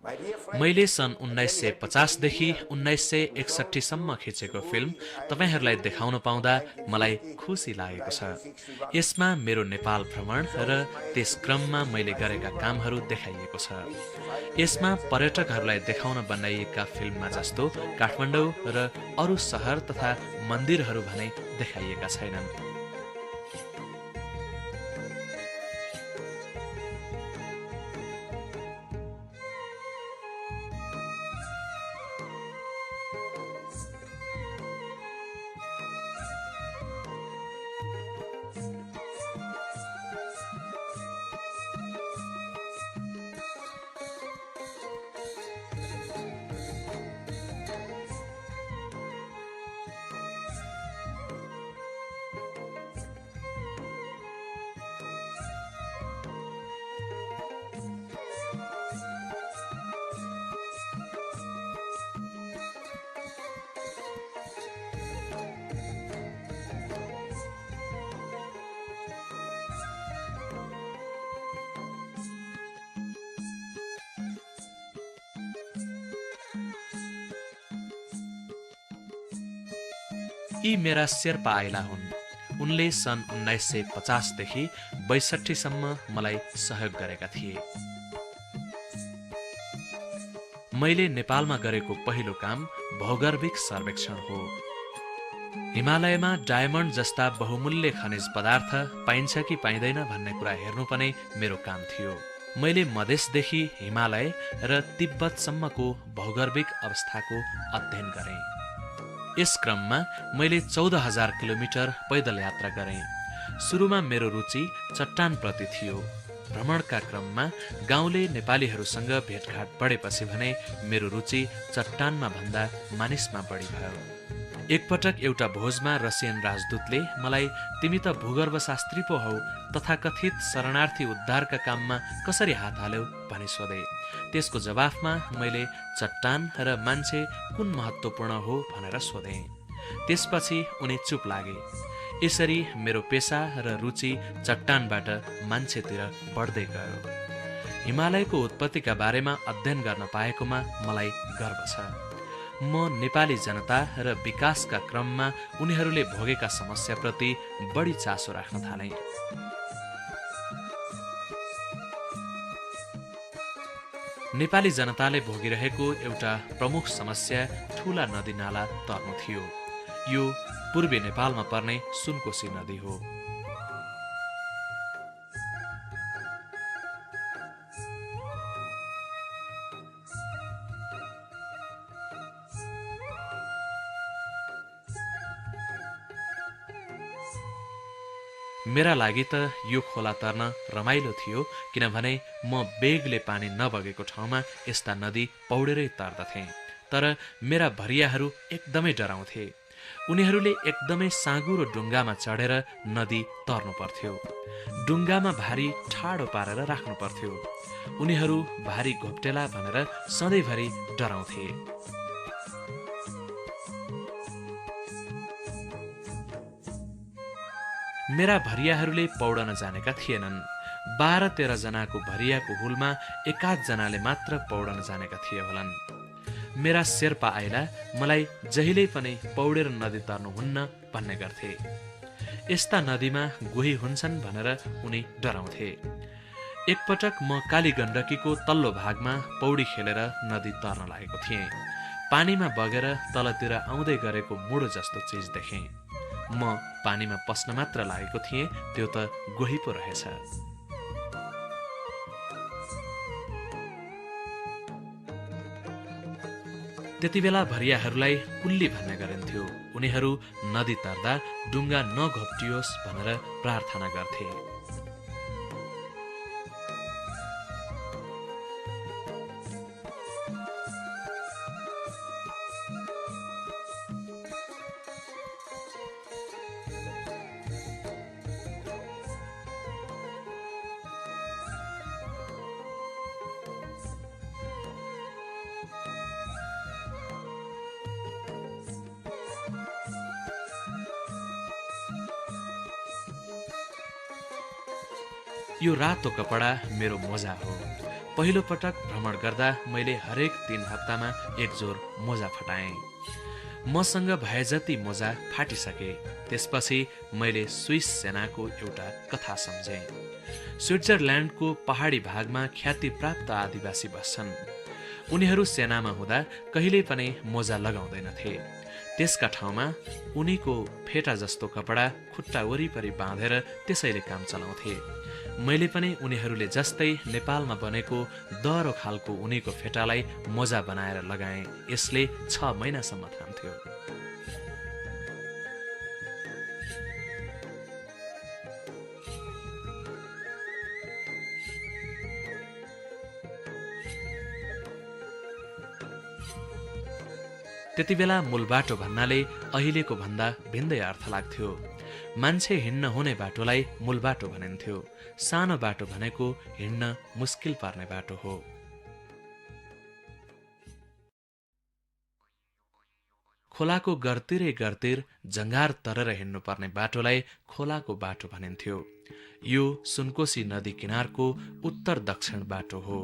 मैले सन् 1950 देखि 1961 सम्म खिचेको फिल्म तपाईहरूलाई देखाउन पाउँदा मलाई खुसी लागेको छ। यसमा मेरो नेपाल भ्रमण र त्यस क्रममा मैले गरेका कामहरू देखाइएको छ। यसमा पर्यटकहरूलाई देखाउन बनाइएका फिल्ममा जस्तो काठमाडौँ र अरू सहर तथा मन्दिरहरू भने देखाइएका छैनन्। यी मेरा शेर्पा आइला हुन्। उनले सन् 1950 देखि 62 सम्म मलाई सहयोग गरेका थिए। मैले नेपालमा गरेको पहिलो काम भौगर्भिक सर्वेक्षण हो। हिमालयमा डायमन्ड जस्ता बहुमूल्य खनिज पदार्थ पाइन्छ कि पाइँदैन भन्ने कुरा हेर्नु पनि मेरो काम थियो। मैले मधेसदेखि हिमालय र तिब्बतसम्मको भौगर्भिक अवस्थाको अध्ययन गरेँ। यस क्रममा मैले 14,000 किलोमिटर पैदल यात्रा गरेँ। सुरुमा मेरो रुचि चट्टानप्रति थियो। भ्रमणका क्रममा गाउँले नेपालीहरूसँग भेटघाट बढेपछि भने मेरो रुचि चट्टानमा भन्दा मानिसमा बढी भयो। एकपटक एउटा भोजमा रसियन राजदूतले मलाई तिमी त भूगर्भशास्त्री पो हौ, तथाकथित शरणार्थी उद्धारका काममा कसरी हात हाल्यौ भनी सोधे। त्यसको जवाफमा मैले चट्टान र मान्छे कुन महत्त्वपूर्ण हो भनेर सोधे। त्यसपछि उनी चुप लागे। यसरी मेरो पेशा र रुचि चट्टानबाट मान्छेतिर बढ्दै गयो। हिमालयको उत्पत्तिका बारेमा अध्ययन गर्न पाएकोमा मलाई गर्व छ। म नेपाली जनता र विकासका क्रममा उनीहरूले भोगेका समस्याप्रति बढी चासो राख्न थाले। नेपाली जनताले भोगिरहेको एउटा प्रमुख समस्या ठूला नदीनाला तर्नु थियो। यो पूर्वी नेपालमा पर्ने सुनकोशी नदी हो। मेरा लागि त यो खोला तर्न रमाइलो थियो, किनभने म बेगले पानी नबगेको ठाउँमा यस्ता नदी पौडेरै तर्दथे। तर मेरा भरियाहरू एकदमै डराउँथे। उनीहरूले एकदमै साँगुरो डुङ्गामा चढेर नदी तर्नु पर्थ्यो। डुङ्गामा भारी ठाडो पारेर राख्नु पर्थ्यो। उनीहरू भारी घोप्टेला भनेर सधैँभरि डराउँथे। मेरा भरियाहरूले पौडन जानेका थिएनन्। 12-13 जनाको भरियाको हुलमा एकाध जनाले मात्र पौडन जानेका थिए होलान्। मेरा शेर्पा आइला मलाई जहिल्यै पनि पौडेर नदी तर्नुहुन्न भन्ने गर्थे। यस्ता नदीमा गोही हुन्छन् भनेर उनी डराउँथे। एकपटक म काली गण्डकीको तल्लो भागमा पौडी खेलेर नदी तर्न लागेको थिएँ। पानीमा बगेर तलतिर आउँदै गरेको मुडो जस्तो चिज देखेँ। म पानीमा पस्न मात्र लागेको थिएँ, त्यो त गोही पो रहेछ। त्यतिबेला भरियाहरूलाई कुल्ली भन्ने गरिन्थ्यो। उनीहरू नदी तर्दा डुङ्गा नघोप्टियोस् भनेर प्रार्थना गर्थे। यो रातो कपडा मेरो मोजा हो। पहिलो पटक भ्रमण गर्दा मैले हरेक 3 हप्तामा एक जोर मोजा फटाएँ। मसँग भए जति मोजा फाटिसके। त्यसपछि मैले स्विस सेनाको एउटा कथा सम्झेँ। स्विट्जरल्यान्डको पहाडी भागमा ख्याति प्राप्त आदिवासी बस्छन्। उनीहरू सेनामा हुँदा कहिल्यै पनि मोजा लगाउँदैनथे। त्यसका ठाउँमा उनीको फेटा जस्तो कपडा खुट्टा वरिपरि बाँधेर त्यसैले काम चलाउँथे। मैले पनि उनीहरूले जस्तै नेपालमा बनेको दह्रो खालको उनीको फेटालाई मोजा बनाएर लगाएँ। यसले 6 महिनासम्म थाम्थ्यो। त्यति बेला मूल बाटो भन्नाले अहिलेको भन्दा भिन्दै अर्थ लाग्थ्यो। मान्छे हिँड्न हुने बाटोलाई मूल बाटो भनिन्थ्यो। सानो बाटो भनेको हिँड्न मुस्किल पर्ने बाटो हो। खोलाको गर्तिरै गर्तिर जङ्गार तरेर हिँड्नुपर्ने बाटोलाई खोलाको बाटो भनिन्थ्यो। यो सुनकोशी नदी किनारको उत्तर दक्षिण बाटो हो।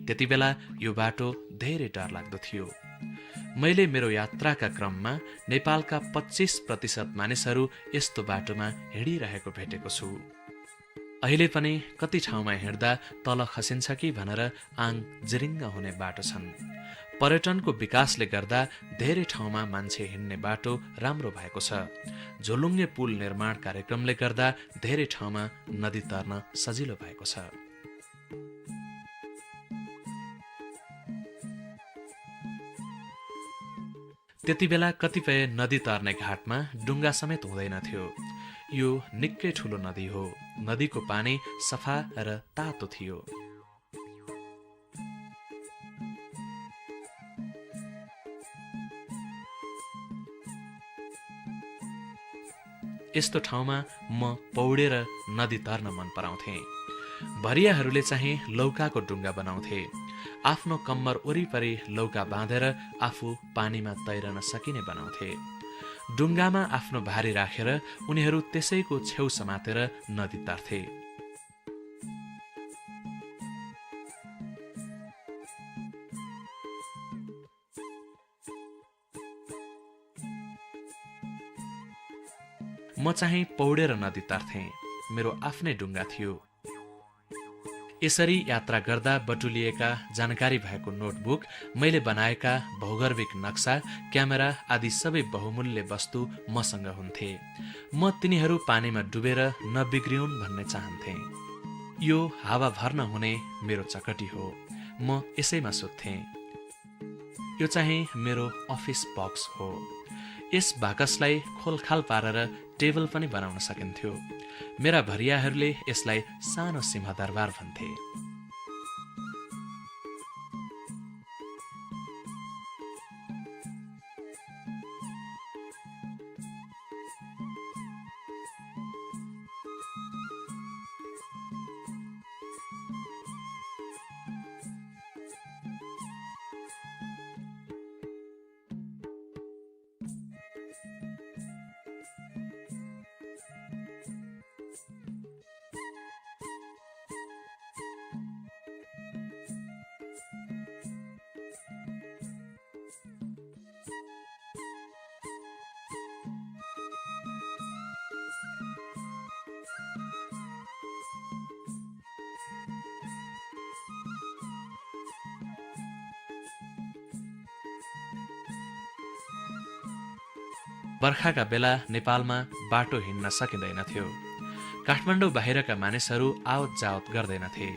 त्यति बेला यो बाटो धेरै डरलाग्दो थियो। मैले मेरो यात्राका क्रममा नेपालका 25% मानिसहरू यस्तो बाटोमा हिँडिरहेको भेटेको छु। अहिले पनि कति ठाउँमा हिँड्दा तल खसिन्छ कि भनेर आङ जिरिङ्ग हुने बाटो छन्। पर्यटनको विकासले गर्दा धेरै ठाउँमा मान्छे हिँड्ने बाटो राम्रो भएको छ। झोलुङ्गे पुल निर्माण कार्यक्रमले गर्दा धेरै ठाउँमा नदी तर्न सजिलो भएको छ। त्यति बेला कतिपय नदी तर्ने घाटमा डुङ्गा समेत हुँदैनथ्यो। यो निकै ठुलो नदी हो। नदीको पानी सफा र तातो थियो। यस्तो ठाउँमा म पौडेर नदी तर्न मन पराउँथे। भरियाहरूले चाहिँ लौकाको डुङ्गा बनाउँथे। आफ्नो कम्मर वरिपरि लौका बाँधेर आफू पानीमा तैरन सकिने बनाउँथे। डुङ्गामा आफ्नो भारी राखेर उनीहरू त्यसैको छेउ समातेर नदी तर्थे। म चाहिँ पौडेर नदी तर्थे। मेरो आफ्नै डुङ्गा थियो। यसरी यात्रा गर्दा बटुलिएका जानकारी भएको नोटबुक, मैले बनाएका भौगर्भिक नक्सा, क्यामेरा आदि सबै बहुमूल्य वस्तु मसँग हुन्थे। म तिनीहरू पानीमा डुबेर नबिग्रिउन् भन्ने चाहन्थे। यो हावा भर्न हुने मेरो चकटी हो। म यसैमा सुत्थेँ। यो चाहिँ मेरो अफिस बक्स हो। यस बाकसलाई खोलखाल पारेर टेबल पनि बनाउन सकिन्थ्यो। मेरा भरियाहरूले यसलाई सानो सिंहदरबार भन्थे। बर्खाका बेला नेपालमा बाटो हिँड्न सकिँदैनथ्यो। काठमाडौँ बाहिरका मानिसहरू आवत जावत गर्दैनथे।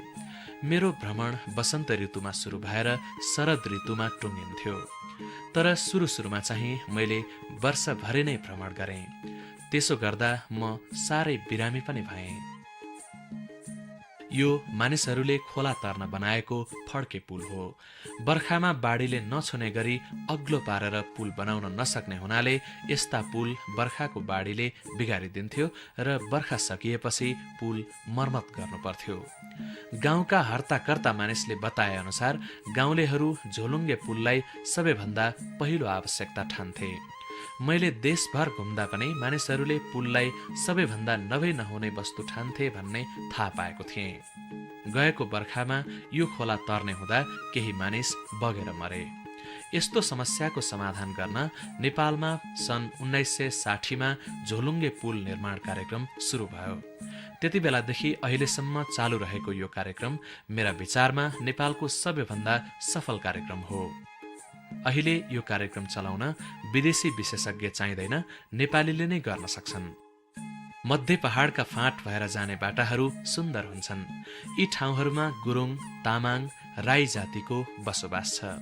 मेरो भ्रमण वसन्त ऋतुमा सुरु भएर शरद ऋतुमा टुङ्गिन्थ्यो। तर सुरुमा चाहिँ मैले वर्षभरि नै भ्रमण गरेँ। त्यसो गर्दा म साह्रै बिरामी पनि भएँ। यो मानिसहरूले खोला तर्न बनाएको फड्के पुल हो। बर्खामा बाढीले नछुने गरी अग्लो पारेर पुल बनाउन नसक्ने हुनाले यस्ता पुल बर्खाको बाढीले बिगारिदिन्थ्यो र बर्खा सकिएपछि पुल मर्मत गर्नु पर्थ्यो। गाउँका हर्ताकर्ता मानिसले बताए अनुसार गाउँलेहरू झोलुङ्गे पुललाई सबैभन्दा पहिलो आवश्यकता ठान्थे। मैले देशभर घुम्दा पनि मानिसहरूले पुललाई सबैभन्दा नभई नहुने वस्तु ठान्थे भन्ने थाहा पाएको थिएँ। गएको बर्खामा यो खोला तर्ने हुँदा केही मानिस बगेर मरे। यस्तो समस्याको समाधान गर्न नेपालमा सन् 1960मा झोलुङ्गे पुल निर्माण कार्यक्रम सुरु भयो। त्यति बेलादेखि अहिलेसम्म चालु रहेको यो कार्यक्रम मेरा विचारमा नेपालको सबैभन्दा सफल कार्यक्रम हो। अहिले यो कार्यक्रम चलाउन विदेशी विशेषज्ञ चाहिँदैन, नेपालीले नै गर्न सक्छन्। मध्य पहाडका फाँट भएर जाने बाटाहरू सुन्दर हुन्छन्। यी ठाउँहरूमा गुरुङ, तामाङ, राई जातिको बसोबास छ।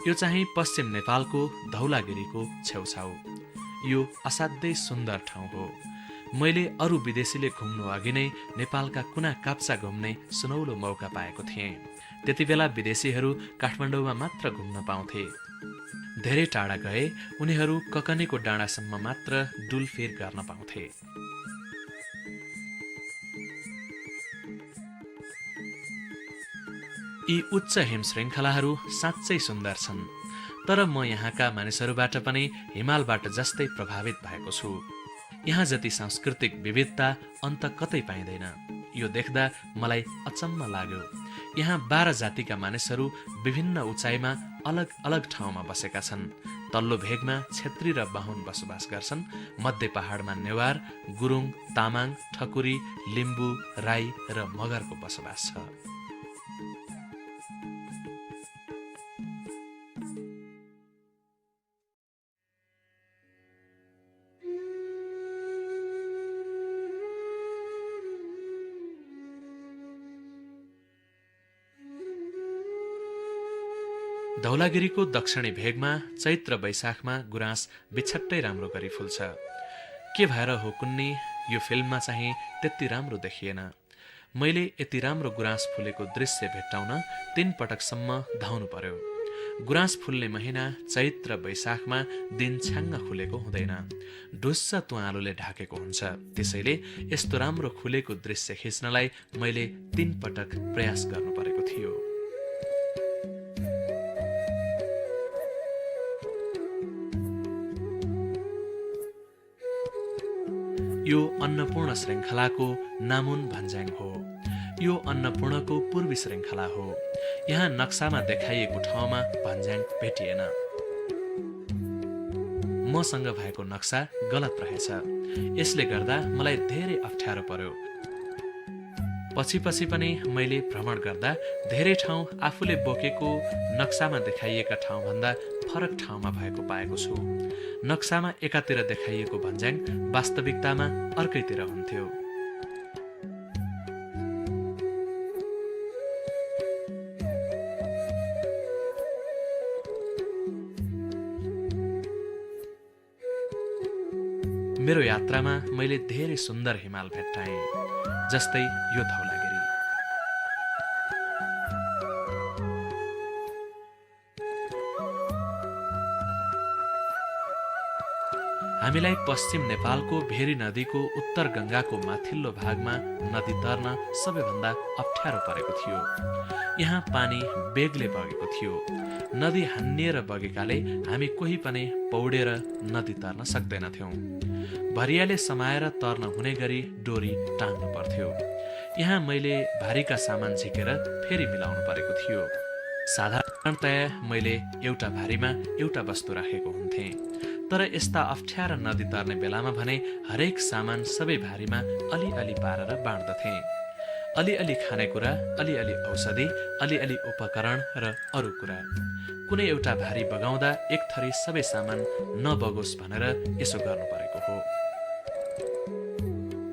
यो चाहिँ पश्चिम नेपालको धौलागिरीको छेउछाउ। यो असाध्यै सुन्दर ठाउँ हो। मैले अरू विदेशीले घुम्नु अघि नै नेपालका कुना काप्चा घुम्ने सुनौलो मौका पाएको थिएँ। त्यति बेला विदेशीहरू काठमाडौँमा मात्र घुम्न पाउँथे। धेरै टाढा गए उनीहरू ककनेको डाँडासम्म मात्र डुलफिर गर्न पाउँथे। यी उच्च हिम श्रृङ्खलाहरू साँच्चै सुन्दर छन्, तर म यहाँका मानिसहरूबाट पनि हिमालबाट जस्तै प्रभावित भएको छु। यहाँ जति सांस्कृतिक विविधता अन्त कतै पाइँदैन। यो देख्दा मलाई अचम्म लाग्यो। यहाँ 12 जातिका मानिसहरू विभिन्न उचाइमा अलग अलग ठाउँमा बसेका छन्। तल्लो भेगमा क्षेत्री र बाहुन बसोबास गर्छन्। मध्य पहाडमा नेवार, गुरुङ, तामाङ, ठकुरी, लिम्बू, राई र मगरको बसोबास छ। धौलागिरीको दक्षिणी भेगमा चैत्र वैशाखमा गुराँस बिछट्टै राम्रो गरी फुल्छ। के भएर हो कुन्नी, यो फिल्ममा चाहिँ त्यति राम्रो देखिएन। मैले यति राम्रो गुराँस फुलेको दृश्य भेट्टाउन 3 पटकसम्म धाउनु पर्यो। गुराँस फुल्ने महिना चैत्र वैशाखमा दिन छ्याङ्ग खुलेको हुँदैन, ढुस्स तुवालोले ढाकेको हुन्छ। त्यसैले यस्तो राम्रो खुलेको दृश्य खिच्नलाई मैले 3 पटक प्रयास गर्नु परेको थियो। यो अन्नपूर्ण श्रृङ्खलाको नामुन भन्ज्याङ हो। यो अन्नपूर्णको पूर्वी श्रृङ्खला हो। यहाँ नक्सामा देखाइएको ठाउँमा भन्ज्याङ भेटिएन। मसँग भएको नक्सा गलत रहेछ। यसले गर्दा मलाई धेरै अप्ठ्यारो पर्यो। पछि पनि मैले भ्रमण गर्दा धेरै ठाउँ आफूले बोकेको नक्सामा देखाइएका ठाउँभन्दा फरक ठाउँमा भएको पाएको छु। नक्सामा एकातिर देखाइएको भन्ज्याङ वास्तविकतामा अर्कैतिर हुन्थ्यो। मेरो यात्रामा मैले धेरै सुन्दर हिमाल भेट्टाएँ, जस्तै यो धौलागिरी। हामीलाई पश्चिम नेपालको भेरी नदीको उत्तर गङ्गाको माथिल्लो भागमा नदी तर्न सबैभन्दा अप्ठ्यारो परेको थियो। यहाँ पानी बेगले बगेको थियो। नदी हान्निएर बगेकाले हामी कोही पनि पौडेर नदी तर्न सक्दैनथ्यौँ। भरियाले समाएर तर्न हुने गरी डोरी टाङ्नु पर्थ्यो। यहाँ मैले भारीका सामान झिकेर फेरि मिलाउनु परेको थियो। साधारणतया मैले एउटा भारीमा एउटा वस्तु राखेको हुन्थेँ, तर यस्ता अप्ठ्यारा नदी तर्ने बेलामा भने हरेक सामान सबै भारीमा अलिअलि पारेर बाँड्दथे। अलिअलि खानेकुरा, अलिअलि औषधि, अलिअलि उपकरण र अरू कुरा। कुनै एउटा भारी बगाउँदा एक थरी सबै सामान नबगोस् भनेर यसो गर्नु परेको हो।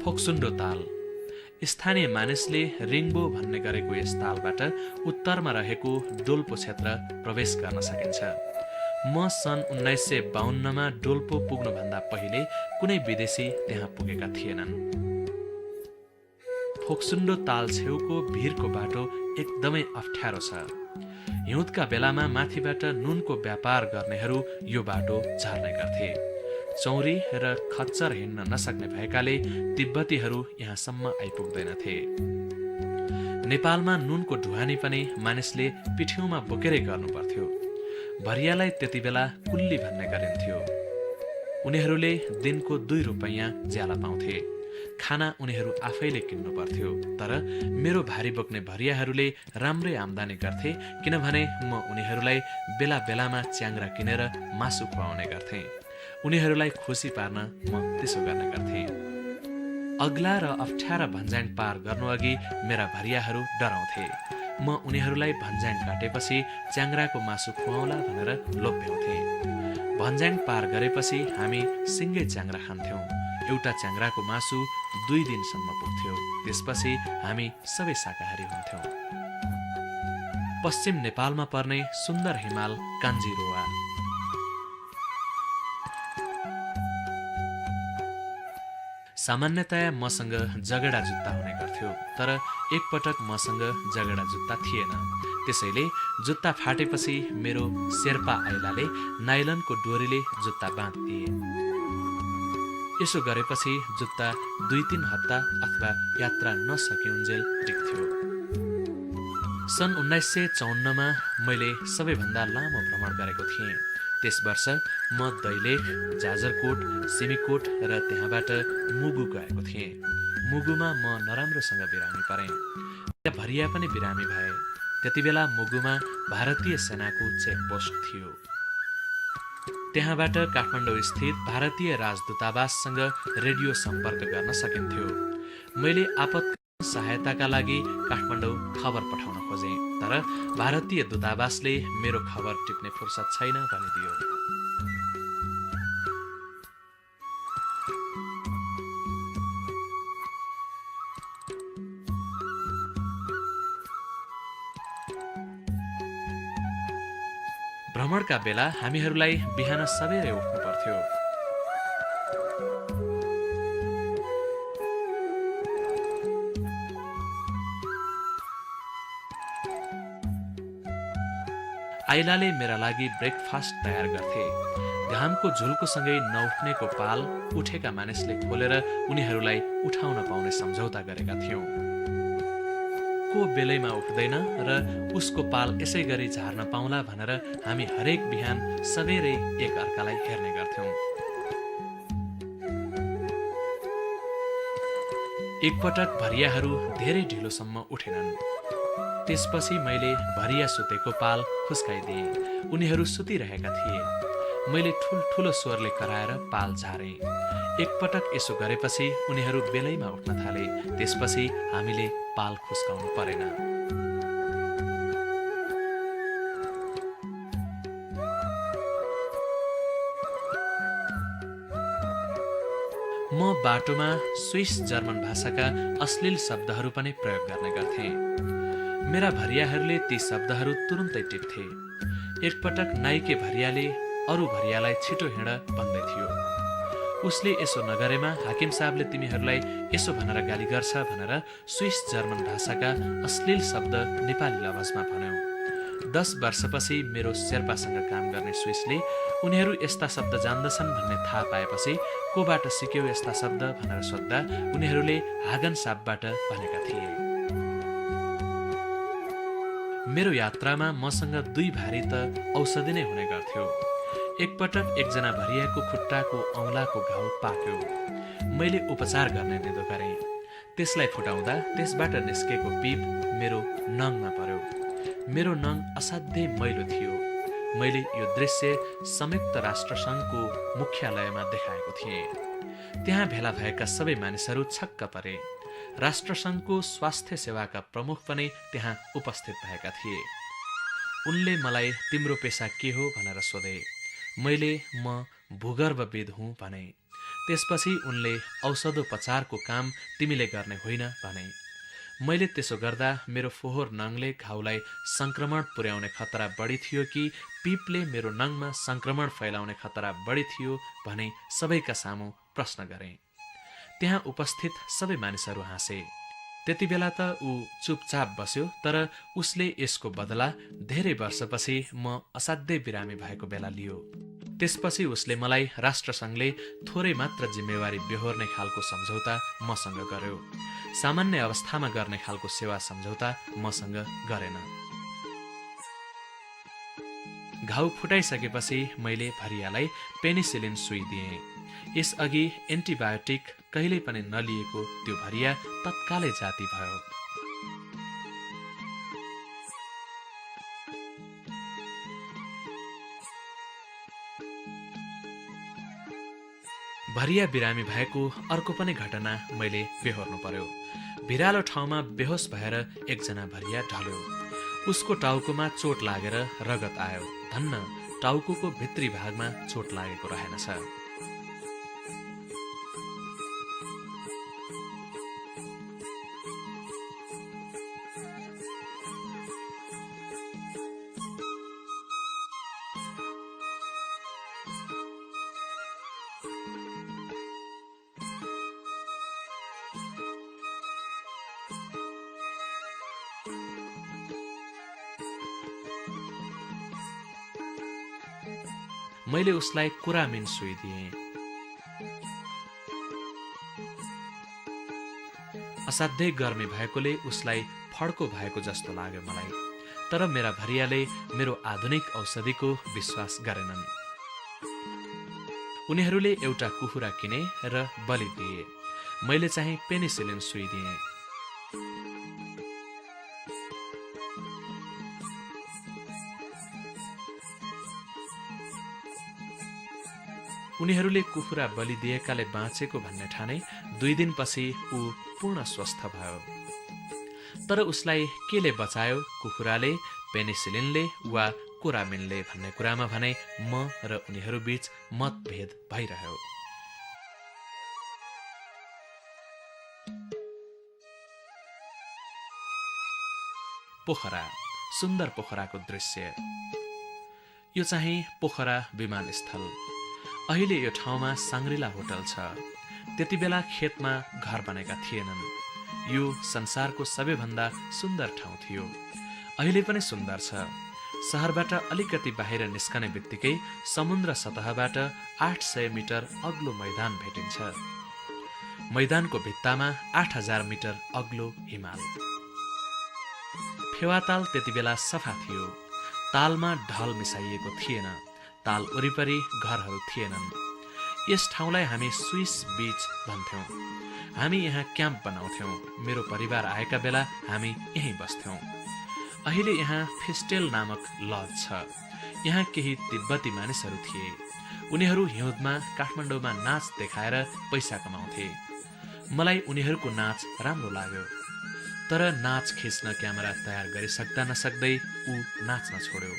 फोक्सुन्डो ताल। स्थानीय मानिसले रिङ्बो भन्ने गरेको यस तालबाट उत्तरमा रहेको डोल्पो क्षेत्र प्रवेश गर्न सकिन्छ। म सन् 1952मा डोल्पो पुग्नुभन्दा पहिले कुनै विदेशी त्यहाँ पुगेका थिएनन्। फोक्सुन्डो ताल छेउको भिरको बाटो एकदमै अप्ठ्यारो छ। हिउँदका बेलामा माथिबाट नुनको व्यापार गर्नेहरू यो बाटो झर्ने गर्थे। चौरी र खच्चर हिँड्न नसक्ने भएकाले तिब्बतीहरू यहाँसम्म आइपुग्दैनथे। नेपालमा नुनको ढुवानी पनि मानिसले पिठ्यौमा बोकेरै गर्नुपर्थ्यो। भरियालाई त्यति बेला कुल्ली भन्ने गरिन्थ्यो। उनीहरूले दिनको 2 रुपैयाँ ज्याला पाउँथे। खाना उनीहरू आफैले किन्नु पर्थ्यो। तर मेरो भारी बोक्ने भरियाहरूले राम्रै आम्दानी गर्थे, किनभने म उनीहरूलाई बेला बेलामा च्याङ्ग्रा किनेर मासु खुवाउने गर्थेँ। उनीहरूलाई खुसी पार्न म त्यसो गर्ने गर्थेँ। अग्ला र अप्ठ्यारा भन्ज्याङ पार गर्नुअघि मेरा भरियाहरू डराउँथे। म उनीहरूलाई भन्ज्याङ काटेपछि च्याङ्ग्राको मासु खुवाउला भनेर लोभ्याउँथे। भन्ज्याङ पार गरेपछि हामी सिङ्गै च्याङ्ग्रा खान्थ्यौँ। एउटा च्याङ्ग्राको मासु 2 दिनसम्म पुग्थ्यो। त्यसपछि हामी सबै शाकाहारी हुन्थ्यौँ। पश्चिम नेपालमा पर्ने सुन्दर हिमाल कान्जिरोवा। सामान्यतया मसँग जगडा जुत्ता हुने गर्थ्यो, तर एकपटक मसँग जगडा जुत्ता थिएन। त्यसैले जुत्ता फाटेपछि मेरो शेर्पा आइलाले नाइलनको डोरीले जुत्ता बाँधिदिए। यसो गरेपछि जुत्ता 2-3 हप्ता अथवा यात्रा नसकिउन्जेल टिक्थ्यो। सन् 1954मा मैले सबैभन्दा लामो भ्रमण गरेको थिएँ। त्यस वर्ष म दैलेख, जाजरकोट, सिमीकोट र त्यहाँबाट मुगु गएको थिएँ। मुगुमा म नराम्रोसँग बिरामी परेँ। त्यहाँ भरिया पनि बिरामी भए। त्यति बेला मुगुमा भारतीय सेनाको चेकपोस्ट थियो। त्यहाँबाट काठमाडौँ स्थित भारतीय राजदूतावाससँग रेडियो सम्पर्क गर्न सकिन्थ्यो। मैले आपतकालीन सहायताका लागि काठमाडौँ खबर पठाउन खोजेँ, तर भारतीय दूतावासले मेरो खबर टिप्ने फुर्सद छैन भनिदियो। भ्रमणका बेला हामीहरूलाई बिहान सबेरै उठ्नु पर्थ्यो। आइलाले मेरा लागि ब्रेकफास्ट तयार गर्थे। घामको झुल्कोसँगै नउठ्नेको पाल उठेका मानिसले खोलेर उनीहरूलाई उठाउन पाउने सम्झौता गरेका थियौँ। को बेलैमा उठ्दैन र उसको पाल यसै गरी झार्न पाउला भनेर हामी हरेक बिहान सबेरै एक अर्कालाई हेर्ने गर्थ्यौँ। एकपटक भरियाहरू धेरै ढिलोसम्म उठेनन्। त्यसपछि मैले भरिया सुतेको पाल खुस्काइदिएँ। उनीहरू सुतिरहेका थिए। मैले ठुल्ठुलो स्वरले कराएर पाल झारेँ। एकपटक यसो गरेपछि उनीहरू बेलैमा उठ्न थाले। त्यसपछि हामीले पाल खुस्काउनु परेन। म बाटोमा स्विस जर्मन भाषाका अश्लील शब्दहरू पनि प्रयोग गर्ने गर्थेँ। मेरा भरियाहरूले ती शब्दहरू तुरुन्तै टिप्थे। एकपटक नाइके भरियाले अरू भरियालाई छिटो हिँड भन्दै थियो। उसले यसो नगरेमा हाकिम साहबले तिमीहरूलाई यसो भनेर गाली गर्छ भनेर स्विस जर्मन भाषाका अश्लील शब्द नेपाली लवजमा भन्यो। 10 वर्षपछि मेरो शेर्पासँग काम गर्ने स्विसले उनीहरू यस्ता शब्द जान्दछन् भन्ने थाहा पाएपछि कोबाट सिक्यौ यस्ता शब्द भनेर सोद्धा उनीहरूले हागन साहबबाट भनेका थिए। मेरो यात्रामा मसँग 2 भारी त औषधि नै हुने गर्थ्यो। एकपटक एकजना भरियाको खुट्टाको औँलाको घाउ पाक्यो। मैले उपचार गर्ने निधो गरेँ। त्यसलाई फुटाउँदा त्यसबाट निस्केको पिप मेरो नङमा पर्यो। मेरो नङ असाध्यै मैलो थियो। मैले यो दृश्य संयुक्त राष्ट्रसङ्घको मुख्यालयमा देखाएको थिएँ। त्यहाँ भेला भएका सबै मानिसहरू छक्क परे। राष्ट्रसङ्घको स्वास्थ्य सेवाका प्रमुख पनि त्यहाँ उपस्थित भएका थिए। उनले मलाई तिम्रो पेसा के हो भनेर सोधे। मैले म भूगर्भविद हुँ भने। त्यसपछि उनले औषधोपचारको काम तिमीले गर्ने होइन भने। मैले त्यसो गर्दा मेरो फोहोर नङले घाउलाई संक्रमण पुर्याउने खतरा बढी थियो कि पिपले मेरो नङमा संक्रमण फैलाउने खतरा बढी थियो भने सबैका सामु प्रश्न गरेँ। त्यहाँ उपस्थित सबै मानिसहरू हाँसे। त्यति बेला त ऊ चुपचाप बस्यो, तर उसले यसको बदला धेरै वर्षपछि म असाध्यै बिरामी भएको बेला लियो। त्यसपछि उसले मलाई राष्ट्रसङ्घले थोरै मात्र जिम्मेवारी बेहोर्ने खालको सम्झौता मसँग गर्यो। सामान्य अवस्थामा गर्ने खालको सेवा सम्झौता मसँग गरेन। घाउ फुटाइसकेपछि मैले भरियालाई पेनिसिलिन सुई दिएँ। यसअघि एन्टिबायोटिक कहिल्यै पनि नलिएको त्यो भरिया तत्कालै जाती भयो। भरिया बिरामी भएको अर्को पनि घटना मैले बेहोर्नु पर्यो। भिरालो ठाउँमा बेहोस भएर एकजना भरिया ढल्यो। उसको टाउकोमा चोट लागेर रगत आयो। धन्न टाउकोको भित्री भागमा चोट लागेको रहेनछ। मैले उसलाई कुरामिन सुई दिएँ। असाध्यै गर्मी भएकोले उसलाई फड्को भएको जस्तो लाग्यो मलाई। तर मेरा भरियाले मेरो आधुनिक औषधिको विश्वास गरेनन्। उनीहरूले एउटा कुखुरा किने र बलि दिए। मैले चाहिँ पेनिसिलिन सुई दिएँ। उनीहरूले कुखुरा बलि दिएकाले बाँचेको भन्ने ठाने 2 दिनपछि ऊ पूर्ण स्वस्थ भयो। तर उसलाई केले बचायो, कुखुराले, पेनिसिलिनले वा कुरामिनले भन्ने कुरामा भने म र उनीहरू बीच मतभेद भइरह्यो। पोखरा, सुन्दर पोखराको दृश्य। यो चाहिँ पोखरा विमानस्थल। अहिले यो ठाउँमा साङ्ग्रिला होटल छ। त्यति बेला खेतमा घर बनेका थिएनन्। यो संसारको सबैभन्दा सुन्दर ठाउँ थियो। अहिले पनि सुन्दर छ। सहरबाट अलिकति बाहिर निस्कने बित्तिकै समुद्र सतहबाट 800 मिटर अग्लो मैदान भेटिन्छ। मैदानको भित्तामा 8000 मिटर अग्लो हिमाल। फेवाताल त्यति बेला सफा थियो। तालमा ढल मिसाइएको थिएन। ताल वरिपरि घरहरू थिएनन्। यस ठाउँलाई हामी स्विस बीच भन्थ्यौं। हामी यहाँ क्याम्प बनाउँथ्यौं। मेरो परिवार आएका बेला हामी यहीँ बस्थ्यौं। अहिले यहाँ फिस्टेल नामक लज छ। यहाँ केही तिब्बती मानिसहरू थिए। उनीहरू हिउँदमा काठमाडौँमा नाच देखाएर पैसा कमाउँथे। मलाई उनीहरूको नाच राम्रो लाग्यो। तर नाच खिच्न क्यामेरा तयार गरिसक्दा नसक्दै ऊ नाच्न छोड्यो।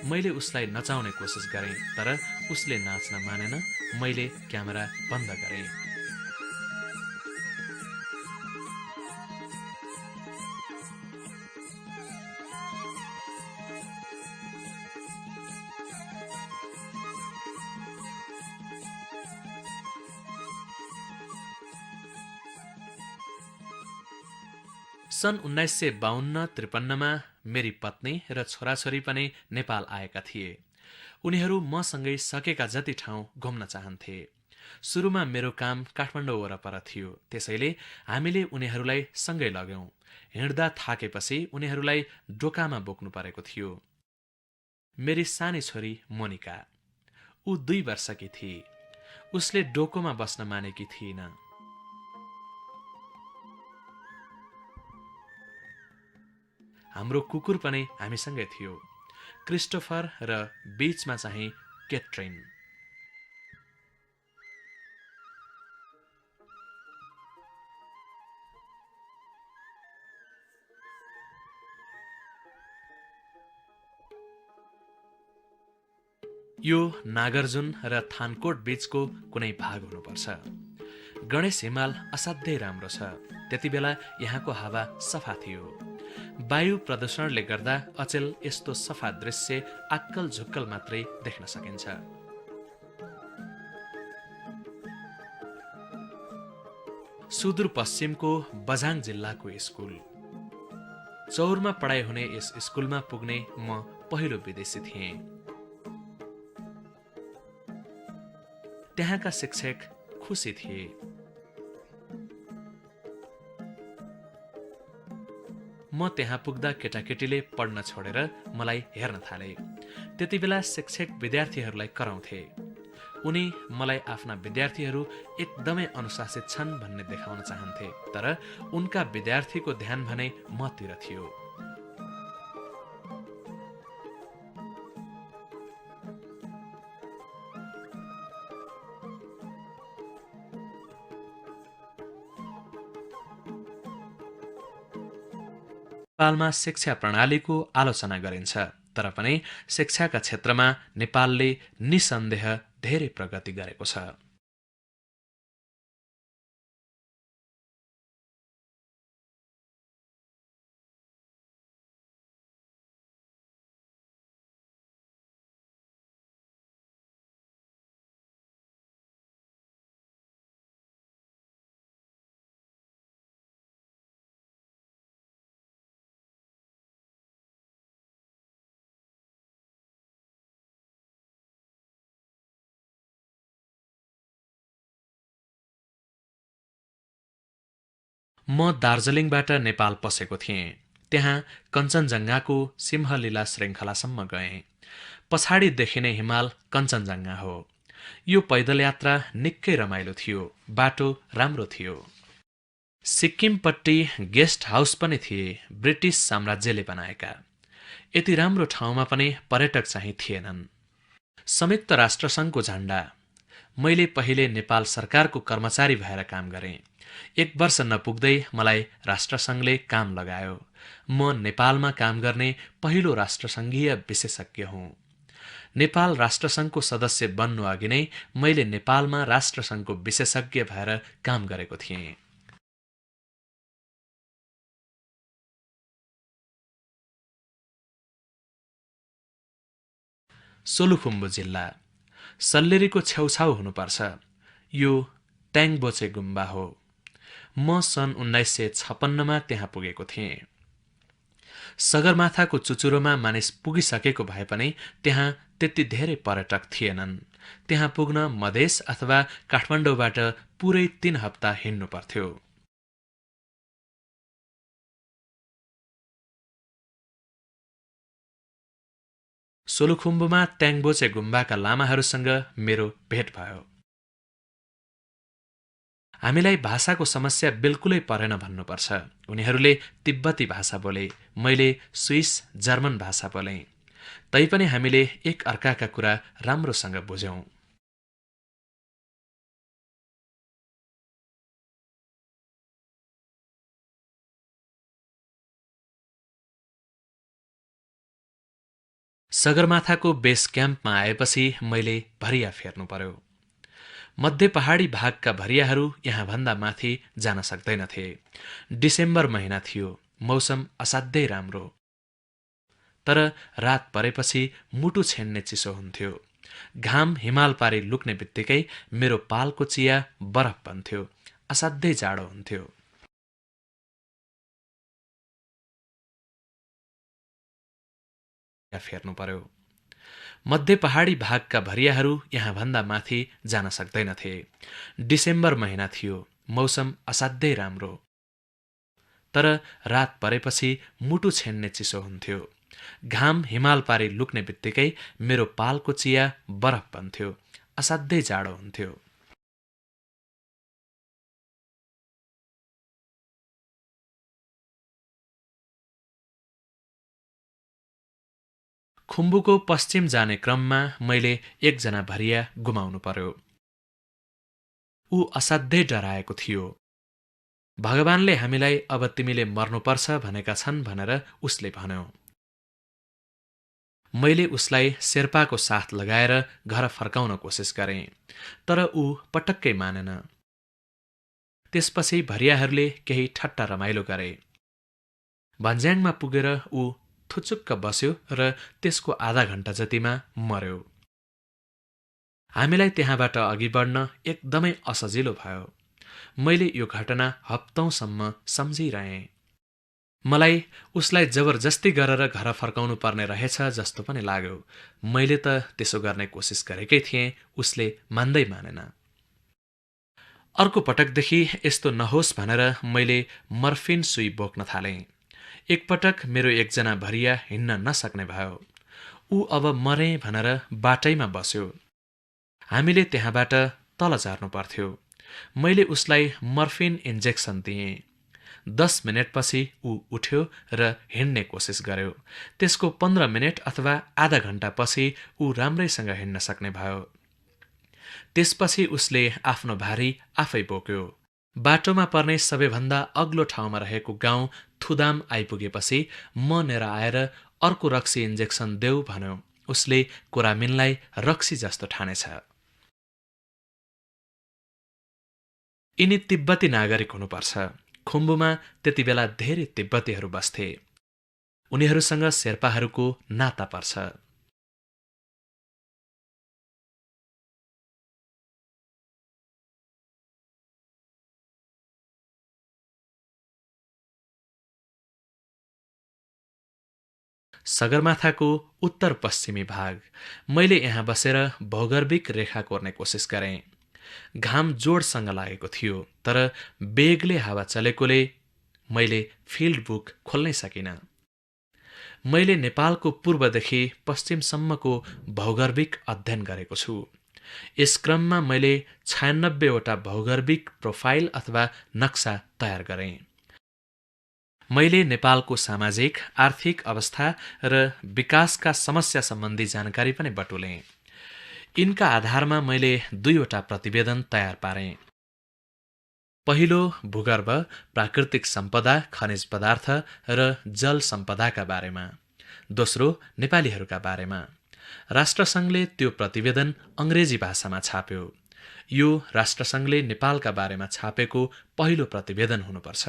मैले उसलाई नचाउने कोसिस गरेँ, तर उसले नाच्न मानेन। मैले क्यामेरा बन्द गरेँ। सन् 1952-53मा मेरी पत्नी र छोराछोरी पनि नेपाल आएका थिए। उनीहरू मसँगै सकेका जति ठाउँ घुम्न चाहन्थे। सुरुमा मेरो काम काठमाडौँ वरपर थियो, त्यसैले हामीले उनीहरूलाई सँगै लग्यौं। हिँड्दा थाकेपछि उनीहरूलाई डोकामा बोक्नु परेको थियो। मेरी सानी छोरी मोनिका, ऊ 2 वर्षकी थिए। उसले डोकोमा बस्न मानेकी थिइन। हाम्रो कुकुर पनि हामीसँगै थियो, क्रिस्टोफर, र बीचमा चाहिँ केट्रिन। यो नागार्जुन र थानकोट बीचको कुनै भाग हुनुपर्छ। गणेश हिमाल असाध्यै राम्रो छ। त्यति बेला यहाँको हावा सफा थियो। वायु प्रदूषणले गर्दा अचेल यस्तो सफा दृश्य आक्कल झुक्कल मात्रै देख्न सकिन्छ। सुदूरपश्चिमको बझाङ जिल्लाको स्कुल। चौरमा पढाइ हुने यस स्कुलमा पुग्ने म पहिलो विदेशी थिएँ। त्यहाँका शिक्षक खुसी थिए। म त्यहाँ पुग्दा केटाकेटीले पढ्न छोडेर मलाई हेर्न थाले। त्यति बेला शिक्षक विद्यार्थीहरूलाई कराउँथे। उनी मलाई आफ्ना विद्यार्थीहरू एकदमै अनुशासित छन् भन्ने देखाउन चाहन्थे, तर उनका विद्यार्थीको ध्यान भने मतिर थियो। नेपालमा शिक्षा प्रणालीको आलोचना गरिन्छ, तर पनि शिक्षाका क्षेत्रमा नेपालले निसन्देह धेरै प्रगति गरेको छ। म दार्जिलिङबाट नेपाल पसेको थिएँ। त्यहाँ कञ्चनजङ्घाको सिंहलीला श्रृङ्खलासम्म गएँ। पछाडि देखिने हिमाल कञ्चनजङ्घा हो। यो पैदल यात्रा निकै रमाइलो थियो। बाटो राम्रो थियो। सिक्किमपट्टि गेस्ट हाउस पनि थिए, ब्रिटिस साम्राज्यले बनाएका। यति राम्रो ठाउँमा पनि पर्यटक चाहिँ थिएनन्। संयुक्त राष्ट्रसङ्घको झण्डा। मैले पहिले नेपाल सरकारको कर्मचारी भएर काम गरेँ। 1 वर्ष नपुग्दै मलाई राष्ट्रसङ्घले काम लगायो। म नेपालमा काम गर्ने पहिलो राष्ट्रसङ्घीय विशेषज्ञ हुँ। नेपाल राष्ट्रसङ्घको सदस्य बन्नु अघि नै मैले नेपालमा राष्ट्रसङ्घको विशेषज्ञ भएर काम गरेको थिएँ। सोलुखुम्बु जिल्ला। सल्लेरीको छेउछाउ हुनुपर्छ। यो ट्याङबोचे गुम्बा हो। म सन् 1956मा त्यहाँ पुगेको थिएँ। सगरमाथाको चुचुरोमा मानिस पुगिसकेको भए पनि त्यहाँ त्यति धेरै पर्यटक थिएनन्। त्यहाँ पुग्न मधेस अथवा काठमाडौँबाट पुरै 3 हप्ता हिँड्नु पर्थ्यो। सोलुखुम्बुमा ट्याङबोचे गुम्बाका लामाहरूसँग मेरो भेट भयो। हामीलाई भाषाको समस्या बिल्कुलै परेन भन्नुपर्छ। उनीहरूले तिब्बती भाषा बोले, मैले स्विस जर्मन भाषा बोलेँ। तैपनि हामीले एक अर्काका कुरा राम्रोसँग बुझ्यौं। सगरमाथाको बेस क्याम्पमा आएपछि मैले भरिया फेर्नु पर्यो। मध्य पहाडी भागका भरियाहरू यहाँभन्दा माथि जान सक्दैनथे। डिसेम्बर महिना थियो। मौसम असाध्यै राम्रो। तर रात परेपछि मुटु छेन्ने चिसो हुन्थ्यो। घाम हिमाल पारी लुक्ने बित्तिकै मेरो पालको चिया बरफ बन्थ्यो। असाध्यै जाडो हुन्थ्यो। फेर्नु पर्यो। मध्य पहाडी भागका भरियाहरू यहाँभन्दा माथि जान सक्दैनथे। डिसेम्बर महिना थियो। मौसम असाध्यै राम्रो। तर रात परेपछि मुटु छेन्ने चिसो हुन्थ्यो। घाम हिमाल पारी लुक्ने बित्तिकै मेरो पालको चिया बरफ बन्थ्यो। असाध्यै जाडो हुन्थ्यो। खुम्बुको पश्चिम जाने क्रममा मैले एकजना भरिया गुमाउनु पर्यो। ऊ असाध्यै डराएको थियो। भगवानले हामीलाई अब तिमीले मर्नुपर्छ भनेका छन् भनेर उसले भन्यो। मैले उसलाई शेर्पाको साथ लगाएर घर फर्काउन कोसिस गरेँ, तर ऊ पटक्कै मानेन। त्यसपछि भरियाहरूले केही ठट्टा रमाइलो गरे। भन्ज्याङमा पुगेर ऊ थुचुक्क बस्यो र त्यसको आधा घण्टा जतिमा मर्यो। हामीलाई त्यहाँबाट अघि बढ्न एकदमै असजिलो भयो। मैले यो घटना हप्तौंसम्म सम्झिरहेँ। मलाई उसलाई जबरजस्ती गरेर घर फर्काउनु पर्ने रहेछ जस्तो पनि लाग्यो। मैले त त्यसो गर्ने कोसिस गरेकै थिएँ, उसले मान्दै मानेन। अर्को पटकदेखि यस्तो नहोस् भनेर मैले मर्फिन सुई बोक्न थालेँ। एकपटक मेरो एकजना भरिया हिँड्न नसक्ने भयो। ऊ अब मरे भनेर बाटैमा बस्यो। हामीले त्यहाँबाट तल झर्नु पर्थ्यो। मैले उसलाई मर्फिन इन्जेक्सन दिएँ। 10 मिनेटपछि ऊ उठ्यो र हिँड्ने कोसिस गर्यो। त्यसको 15 मिनेट अथवा आधा घण्टापछि ऊ राम्रैसँग हिँड्न सक्ने भयो। त्यसपछि उसले आफ्नो भारी आफै बोक्यो। बाटोमा पर्ने सबैभन्दा अग्लो ठाउँमा रहेको गाउँ थुदाम आइपुगेपछि मनेर आएर अर्को रक्सी इन्जेक्सन देऊ भन्यो। उसले कोरामिनलाई रक्सी जस्तो ठानेछ। यिनी तिब्बती नागरिक हुनुपर्छ। खुम्बुमा त्यति बेला धेरै तिब्बतीहरू बस्थे। उनीहरूसँग शेर्पाहरूको नाता पर्छ। सगरमाथाको उत्तर पश्चिमी भाग। मैले यहाँ बसेर भौगर्भिक रेखा कोर्ने कोसिस गरेँ। घाम जोडसँग लागेको थियो, तर बेगले हावा चलेकोले मैले फिल्ड बुक खोल्नै सकिनँ। मैले नेपालको पूर्वदेखि पश्चिमसम्मको भौगर्भिक अध्ययन गरेको छु। यस क्रममा मैले 96वटा भौगर्भिक प्रोफाइल अथवा नक्सा तयार गरेँ। मैले नेपालको सामाजिक, आर्थिक अवस्था र विकासका समस्या सम्बन्धी जानकारी पनि बटुलेँ। यिनका आधारमा मैले 2वटा प्रतिवेदन तयार पारेँ। पहिलो भूगर्भ, प्राकृतिक सम्पदा, खनिज पदार्थ र जल सम्पदाका बारेमा। दोस्रो नेपालीहरूका बारेमा। राष्ट्रसङ्घले त्यो प्रतिवेदन अङ्ग्रेजी भाषामा छाप्यो। यो राष्ट्रसङ्घले नेपालका बारेमा छापेको पहिलो प्रतिवेदन हुनुपर्छ।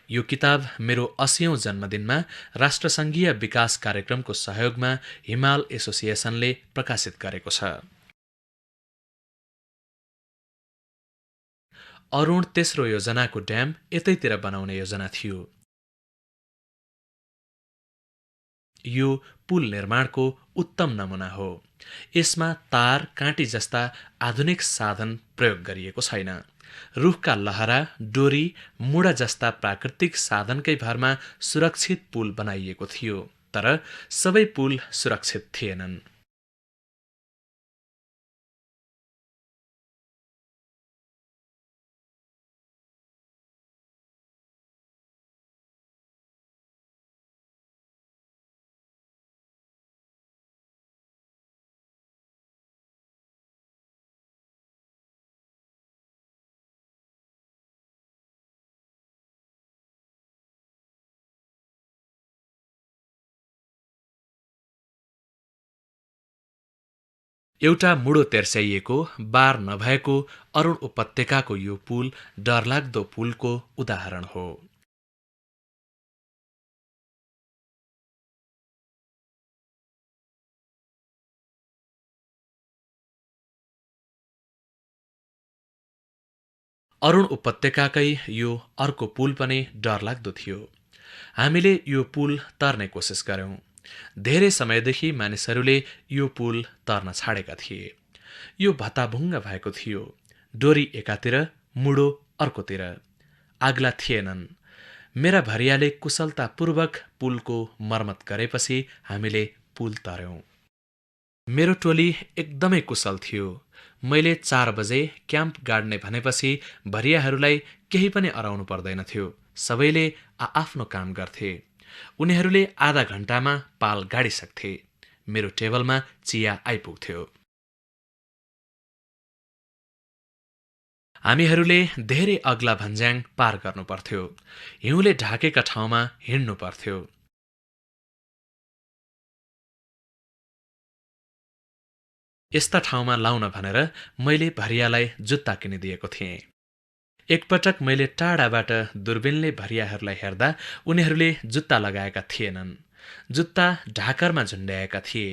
यो किताब मेरो 80औं जन्मदिनमा राष्ट्रसङ्घीय विकास कार्यक्रमको सहयोगमा हिमाल एसोसिएसनले प्रकाशित गरेको छ। अरुण तेस्रो योजनाको ड्याम यतैतिर बनाउने योजना थियो। यो पुल निर्माणको उत्तम नमुना हो। यसमा तार, काँटी जस्ता आधुनिक साधन प्रयोग गरिएको छैन। रुखका लहरा, डोरी, मुढा जस्ता प्राकृतिक साधनकै भरमा सुरक्षित पुल बनाइएको थियो, तर सबै पुल सुरक्षित थिएनन्। एउटा मुडो तेर्स्याइएको, बार नभएको अरुण उपत्यकाको यो पुल डरलाग्दो पुलको उदाहरण हो। अरुण उपत्यकाकै यो अर्को पुल पनि डरलाग्दो थियो। हामीले यो पुल तर्ने कोसिस गर्यौं। धेरै समयदेखि मानिसहरूले यो पुल तर्न छाडेका थिए। यो भत्ताभुङ्ग भएको थियो। डोरी एकातिर, मुडो अर्कोतिर। आग्ला थिएनन्। मेरा भरियाले कुशलतापूर्वक पुलको मर्मत गरेपछि हामीले पुल तर्यौं। मेरो टोली एकदमै कुशल थियो। मैले 4 बजे क्याम्प गाड्ने भनेपछि भरियाहरूलाई केही पनि अराउनु पर्दैनथ्यो। सबैले आआफ्नो काम गर्थे। उनीहरूले आधा घण्टामा पाल गाडिसक्थे। मेरो टेबलमा चिया आइपुग्थ्यो। हामीहरूले धेरै अग्ला भन्ज्याङ पार गर्नु पर्थ्यो। हिउँले ढाकेका ठाउँमा हिँड्नु पर्थ्यो। यस्ता ठाउँमा लाउन भनेर मैले भरियालाई जुत्ता किनिदिएको थिएँ। एकपटक मैले टाढाबाट दूरबीनले भरियाहरूलाई हेर्दा उनीहरूले जुत्ता लगाएका थिएनन्। जुत्ता ढाकरमा झुन्ड्याएका थिए।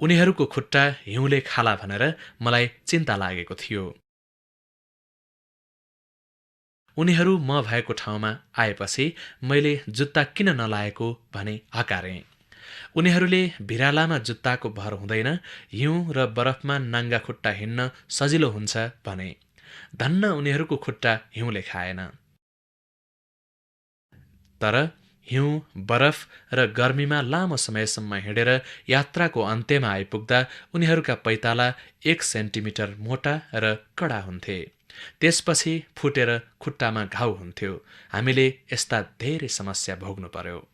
उनीहरूको खुट्टा हिउँले खाला भनेर मलाई चिन्ता लागेको थियो। उनीहरू म भएको ठाउँमा आएपछि मैले जुत्ता किन नलाएको भनी हकारे। उनीहरूले भिरालामा जुत्ताको भर हुँदैन, हिउँ र बरफमा नाङ्गा खुट्टा हिँड्न सजिलो हुन्छ भने। धन्न उनीहरूको खुट्टा हिउँले खाएन। तर हिउँ, बरफ र गर्मीमा लामो समयसम्म हिँडेर यात्राको अन्त्यमा आइपुग्दा उनीहरूका पैताला 1 सेन्टिमिटर मोटा र कडा हुन्थे। त्यसपछि फुटेर खुट्टामा घाउ हुन्थ्यो। हामीले यस्ता धेरै समस्या भोग्नु पर्यो।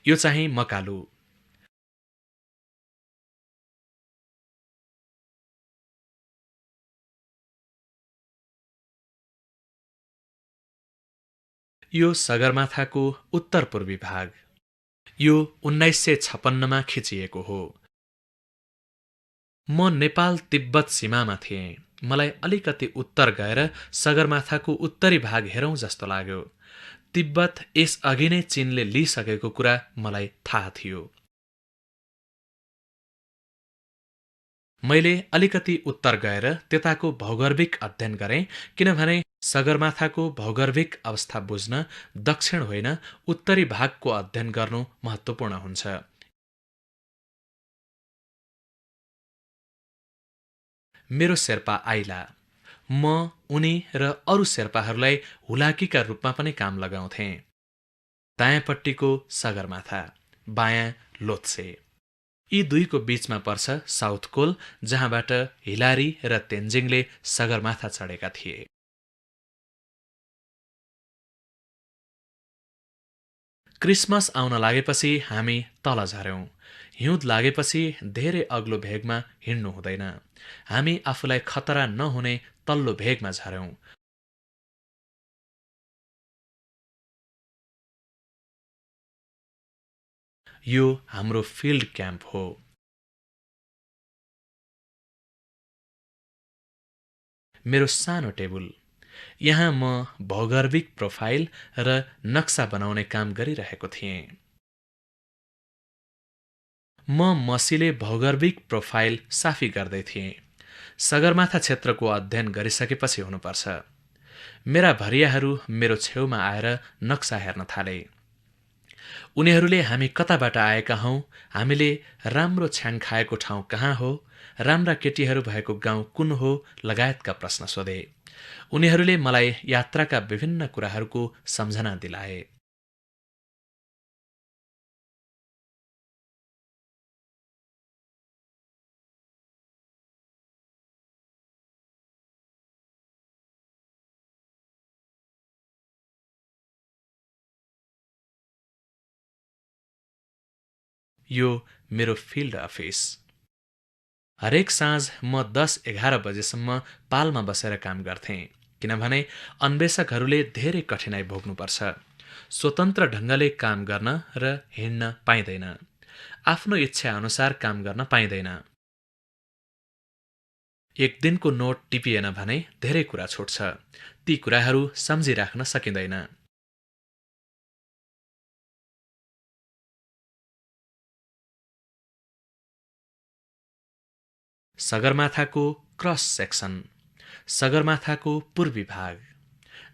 यो चाहिँ मकालु। यो सगरमाथाको उत्तर पूर्वी भाग। यो 1956मा खिचिएको हो। म नेपाल तिब्बत सीमामा थिएँ। मलाई अलिकति उत्तर गएर सगरमाथाको उत्तरी भाग हेरौं जस्तो लाग्यो। तिब्बत यस अघि नै चीनले लिइसकेको कुरा मलाई थाहा थियो। मैले अलिकति उत्तर गएर त्यताको भौगर्भिक अध्ययन गरेँ, किनभने सगरमाथाको भौगर्भिक अवस्था बुझ्न दक्षिण होइन उत्तरी भागको अध्ययन गर्नु महत्त्वपूर्ण हुन्छ। मेरो शेर्पा आइला। म उनी र अरू शेर्पाहरूलाई हुलाकीका रूपमा पनि काम लगाउँथे। दायाँपट्टिको सगरमाथा, बायाँ लोत्से। यी दुईको बीचमा पर्छ साउथ कोल, जहाँबाट हिलारी र तेन्जिङले सगरमाथा चढेका थिए। क्रिसमस आउन लागेपछि हामी तल झर्यौं। हिउँद लागेपछि धेरै अग्लो भेगमा हिँड्नु हुँदैन। हामी आफूलाई खतरा नहुने तल्लो भेगमा झर्यौं। यो हाम्रो फिल्ड क्याम्प हो। मेरो सानो टेबुल। यहाँ म भौगर्भिक प्रोफाइल र नक्सा बनाउने काम गरिरहेको थिएँ। म मसीले भौगर्भिक प्रोफाइल साफी गर्दै थिएँ। सगरमाथा क्षेत्रको अध्ययन गरिसकेपछि हुनुपर्छ। मेरा भरियाहरू मेरो छेउमा आएर नक्सा हेर्न थाले। उनीहरूले हामी कताबाट आएका हौं, हामीले राम्रो छ्याङ खाएको ठाउँ कहाँ हो, राम्रा केटीहरू भएको गाउँ कुन हो, लगायतका प्रश्न सोधे। उनीहरूले मलाई यात्राका विभिन्न कुराहरूको सम्झना दिलाए। यो मेरो फिल्ड अफिस। हरेक साँझ म 10-11 बजेसम्म पालमा बसेर काम गर्थेँ, किनभने अन्वेषकहरूले धेरै कठिनाई भोग्नुपर्छ। स्वतन्त्र ढङ्गले काम गर्न र हिँड्न पाइँदैन। आफ्नो इच्छा अनुसार काम गर्न पाइँदैन। एक दिनको नोट टिपिएन भने धेरै कुरा छुट्छ। ती कुराहरू सम्झिराख्न सकिँदैन। सगरमाथाको क्रस सेक्सन। सगरमाथाको पूर्वी भाग।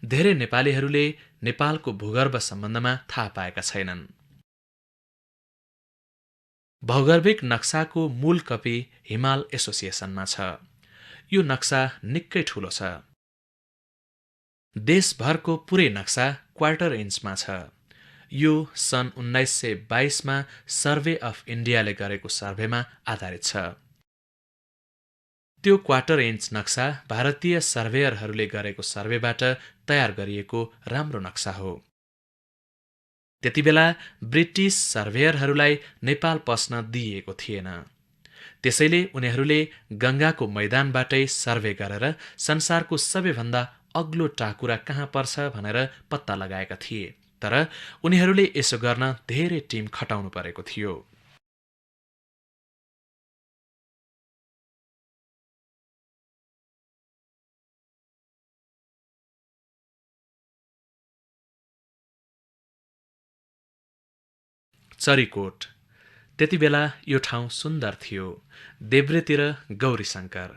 धेरै नेपालीहरूले नेपालको भूगर्भ सम्बन्धमा थाहा पाएका छैनन्। भौगर्भिक नक्साको मूल कपी हिमाल एसोसिएसनमा छ। यो नक्सा निकै ठूलो छ। देशभरको पुरै नक्सा क्वार्टर इन्चमा छ। यो सन् 1922मा सर्वे अफ इन्डियाले गरेको सर्वेमा आधारित छ। त्यो क्वार्टर इन्च नक्सा भारतीय सर्वेयरहरूले गरेको सर्वेबाट तयार गरिएको राम्रो नक्सा हो। त्यतिबेला ब्रिटिस सर्भेयरहरूलाई नेपाल पस्न दिइएको थिएन। त्यसैले उनीहरूले गङ्गाको मैदानबाटै सर्वे गरेर संसारको सबैभन्दा अग्लो टाकुरा कहाँ पर्छ भनेर पत्ता लगाएका थिए। तर उनीहरूले यसो गर्न धेरै टिम खटाउनु परेको थियो। चरीकोट। त्यतिबेला यो ठाउँ सुन्दर थियो। देब्रेतिर गौरीशङ्कर।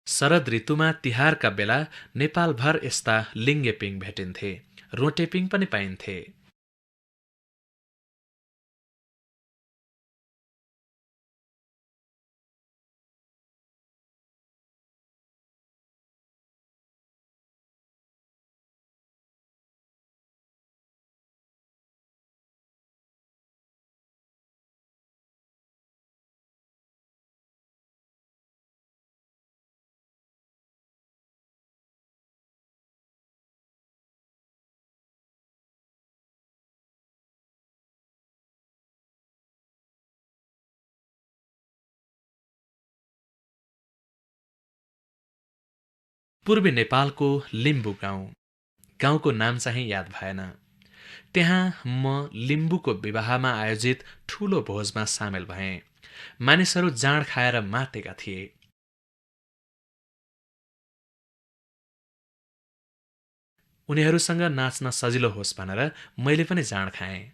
शरद ऋतुमा तिहारका बेला नेपालभर यस्ता लिङ्गेपिङ भेटिन्थे। रोटेपिङ पनि पाइन्थे। पूर्वी नेपालको लिम्बू गाउँ। गाउँको नाम चाहिँ याद भएन। त्यहाँ म लिम्बूको विवाहमा आयोजित ठूलो भोजमा सामेल भएँ। मानिसहरू जाँड खाएर मातेका थिए। उनीहरूसँग नाच्न सजिलो होस् भनेर मैले पनि जाँड खाएँ।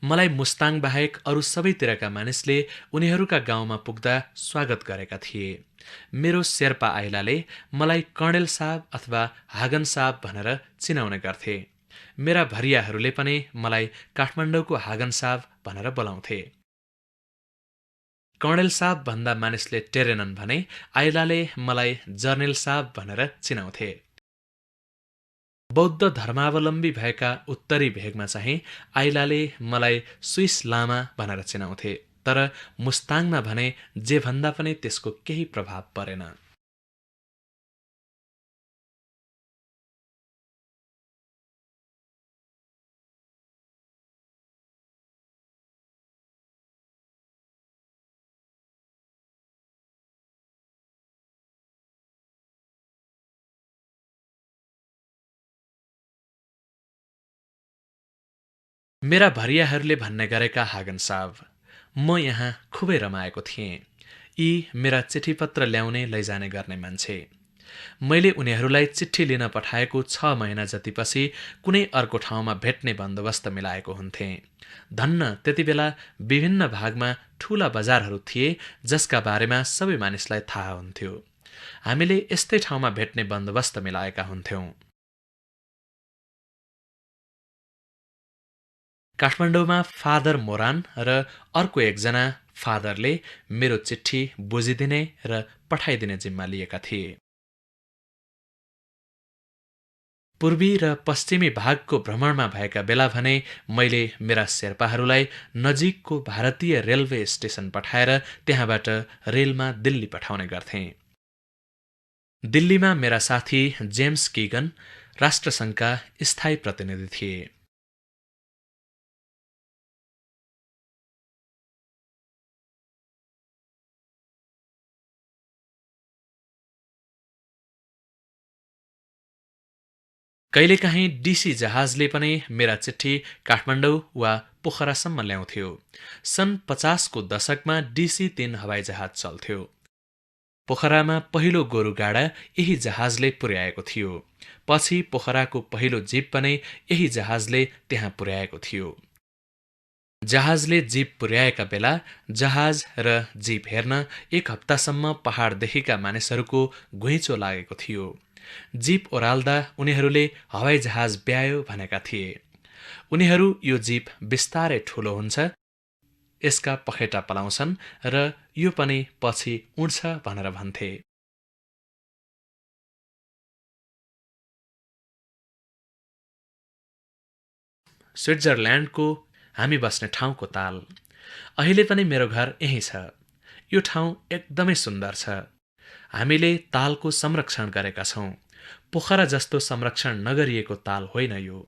मलाई मुस्ताङ बाहेक अरू सबैतिरका मानिसले उनीहरूका गाउँमा पुग्दा स्वागत गरेका थिए। मेरो शेर्पा आइलाले मलाई कर्णेल साहब अथवा हागन साहब भनेर चिनाउने गर्थे। मेरा भरियाहरूले पनि मलाई काठमाडौँको हागन साहब भनेर बोलाउँथे। कर्णेल साहब भन्दा मानिसले टेरेनन् भने आइलाले मलाई जर्नेल साहब भनेर चिनाउँथे। बौद्ध धर्मावलम्बी भएका उत्तरी भेगमा चाहिँ आइलाले मलाई स्विस लामा भनेर चिनाउँथे। तर मुस्ताङमा भने जे भन्दा पनि त्यसको केही प्रभाव परेन। मेरा भरियाहरूले भन्ने गरेका हागन साहब, म यहाँ खुबै रमाएको थिएँ। यी मेरा चिठीपत्र ल्याउने लैजाने गर्ने मान्छे। मैले उनीहरूलाई चिठी लिन पठाएको 6 महिना जतिपछि कुनै अर्को ठाउँमा भेट्ने बन्दोबस्त मिलाएको हुन्थेँ। धन्न त्यति बेला विभिन्न भागमा ठूला बजारहरू थिए जसका बारेमा सबै मानिसलाई थाहा हुन्थ्यो। हामीले यस्तै ठाउँमा भेट्ने बन्दोबस्त मिलाएका हुन्थ्यौं। काठमाडौँमा फादर मोरान र अर्को एकजना फादरले मेरो चिठी बुझिदिने र पठाइदिने जिम्मा लिएका थिए। पूर्वी र पश्चिमी भागको भ्रमणमा भएका बेला भने मैले मेरा शेर्पाहरूलाई नजिकको भारतीय रेलवे स्टेशन पठाएर त्यहाँबाट रेलमा दिल्ली पठाउने गर्थेँ। दिल्लीमा मेरा साथी जेम्स किगन राष्ट्रसङ्घका स्थायी प्रतिनिधि थिए। कहिलेकाहीँ डीसी जहाजले पनि मेरा चिठी काठमाडौँ वा पोखरासम्म ल्याउँथ्यो। सन् 50 को दशकमा DC-3 हवाईजहाज चल्थ्यो। पोखरामा पहिलो गोरुगाडा यही जहाजले पुर्याएको थियो। पछि पोखराको पहिलो जीप पनि यही जहाजले त्यहाँ पुर्याएको थियो। जहाजले जीप पुर्याएका बेला जहाज र जीप हेर्न 1 हप्तासम्म पहाडदेखिका मानिसहरूको घुइँचो लागेको थियो। जीप ओह्राल्दा उनीहरूले हवाई जहाज ब्यायो भनेका थिए। उनीहरू यो जीप बिस्तारै ठूलो हुन्छ, यसका पखेटा पलाउँछन् र यो पनि पछि उड्छ भनेर भन्थे। स्विट्जरल्यान्डको हामी बस्ने ठाउँको ताल। अहिले पनि मेरो घर यही छ। यो ठाउँ एकदमै सुन्दर छ। हामीले तालको संरक्षण गरेका छौं। पोखरा जस्तो संरक्षण नगरिएको ताल होइन यो।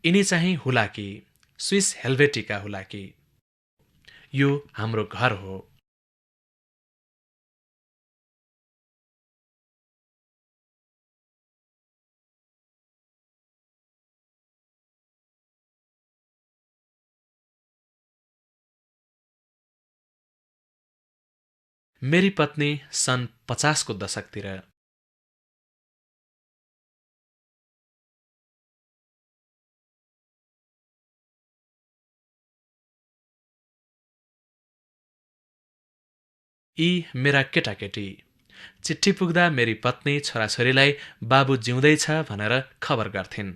यिनी चाहिँ हुलाकी, स्विस हेल्भेटिका हुलाकी। यो हाम्रो घर हो। मेरी पत्नी सन् 50 को दशकतिर। यी मेरा केटाकेटी। चिठी पुग्दा मेरी पत्नी छोराछोरीलाई बाबु जिउँदैछ भनेर खबर गर्थिन्।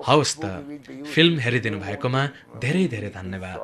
हवस् त, फिल्म हेरिदिनु भएकोमा धेरै धेरै धन्यवाद।